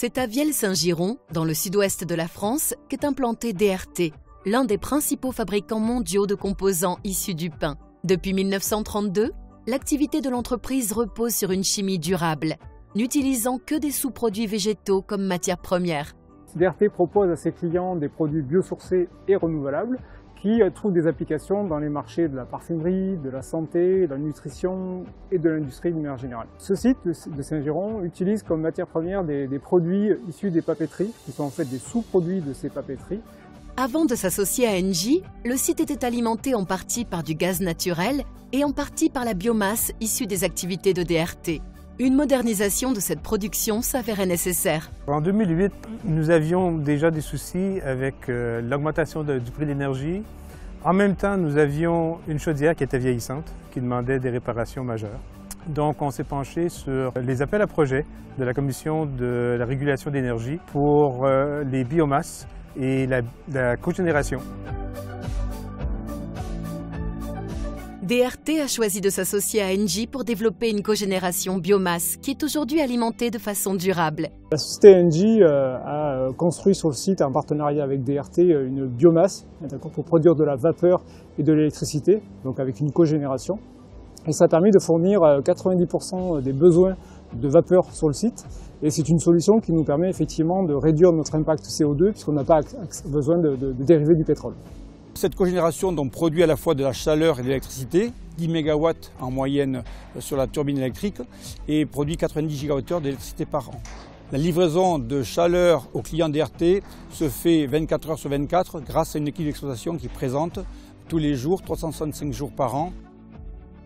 C'est à Vielle-Saint-Giron, dans le sud-ouest de la France, qu'est implanté DRT, l'un des principaux fabricants mondiaux de composants issus du pain. Depuis 1932, l'activité de l'entreprise repose sur une chimie durable, n'utilisant que des sous-produits végétaux comme matière première. DRT propose à ses clients des produits biosourcés et renouvelables qui trouvent des applications dans les marchés de la parfumerie, de la santé, de la nutrition et de l'industrie de manière générale. Ce site de Saint-Giron utilise comme matière première des produits issus des papeteries, qui sont en fait des sous-produits de ces papeteries. Avant de s'associer à Engie, le site était alimenté en partie par du gaz naturel et en partie par la biomasse issue des activités de DRT. Une modernisation de cette production s'avérait nécessaire. En 2008, nous avions déjà des soucis avec l'augmentation du prix de l'énergie. En même temps, nous avions une chaudière qui était vieillissante, qui demandait des réparations majeures. Donc, on s'est penché sur les appels à projets de la Commission de la régulation d'énergie pour les biomasses et la cogénération. DRT a choisi de s'associer à Engie pour développer une cogénération biomasse qui est aujourd'hui alimentée de façon durable. La société Engie a construit sur le site, en partenariat avec DRT, une biomasse pour produire de la vapeur et de l'électricité, donc avec une cogénération. Et ça a permis de fournir 90% des besoins de vapeur sur le site. Et c'est une solution qui nous permet effectivement de réduire notre impact CO2 puisqu'on n'a pas besoin de dériver du pétrole. Cette cogénération donc, produit à la fois de la chaleur et de l'électricité, 10 MW en moyenne sur la turbine électrique et produit 90 GWh d'électricité par an. La livraison de chaleur aux clients DRT se fait 24 heures sur 24 grâce à une équipe d'exploitation qui est présente tous les jours, 365 jours par an.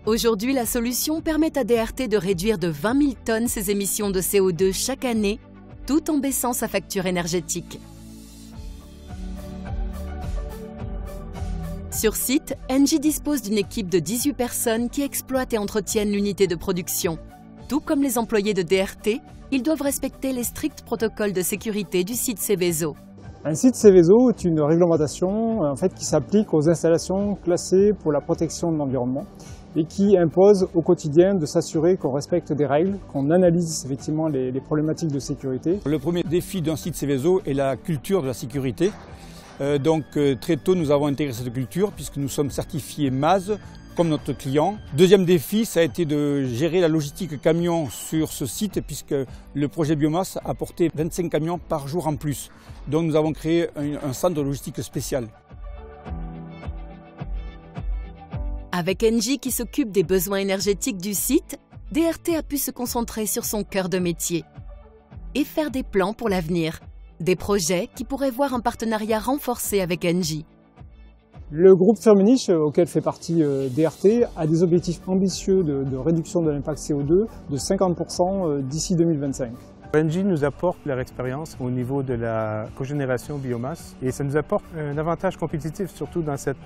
Aujourd'hui, la solution permet à DRT de réduire de 20 000 tonnes ses émissions de CO2 chaque année, tout en baissant sa facture énergétique. Sur site, Engie dispose d'une équipe de 18 personnes qui exploitent et entretiennent l'unité de production. Tout comme les employés de DRT, ils doivent respecter les stricts protocoles de sécurité du site Seveso. Un site Seveso est une réglementation qui s'applique aux installations classées pour la protection de l'environnement et qui impose au quotidien de s'assurer qu'on respecte des règles, qu'on analyse effectivement les problématiques de sécurité. Le premier défi d'un site Seveso est la culture de la sécurité. Très tôt, nous avons intégré cette culture puisque nous sommes certifiés MASE comme notre client. Deuxième défi, ça a été de gérer la logistique camion sur ce site puisque le projet biomasse apportait 25 camions par jour en plus. Donc nous avons créé un centre de logistique spécial. Avec Engie qui s'occupe des besoins énergétiques du site, DRT a pu se concentrer sur son cœur de métier et faire des plans pour l'avenir. Des projets qui pourraient voir un partenariat renforcé avec Engie. Le groupe Firmenich, auquel fait partie DRT, a des objectifs ambitieux de réduction de l'impact CO2 de 50% d'ici 2025. Engie nous apporte leur expérience au niveau de la cogénération biomasse et ça nous apporte un avantage compétitif, surtout dans cette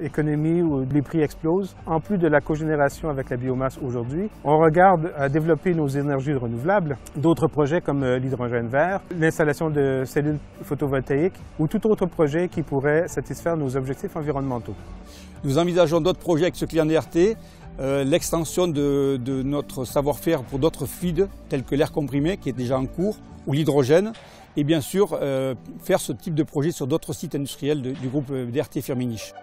économie où les prix explosent. En plus de la cogénération avec la biomasse aujourd'hui, on regarde à développer nos énergies renouvelables, d'autres projets comme l'hydrogène vert, l'installation de cellules photovoltaïques ou tout autre projet qui pourrait satisfaire nos objectifs environnementaux. Nous envisageons d'autres projets avec ce client DRT. L'extension de notre savoir-faire pour d'autres fluides tels que l'air comprimé qui est déjà en cours ou l'hydrogène et bien sûr faire ce type de projet sur d'autres sites industriels du groupe DRT Firmenich.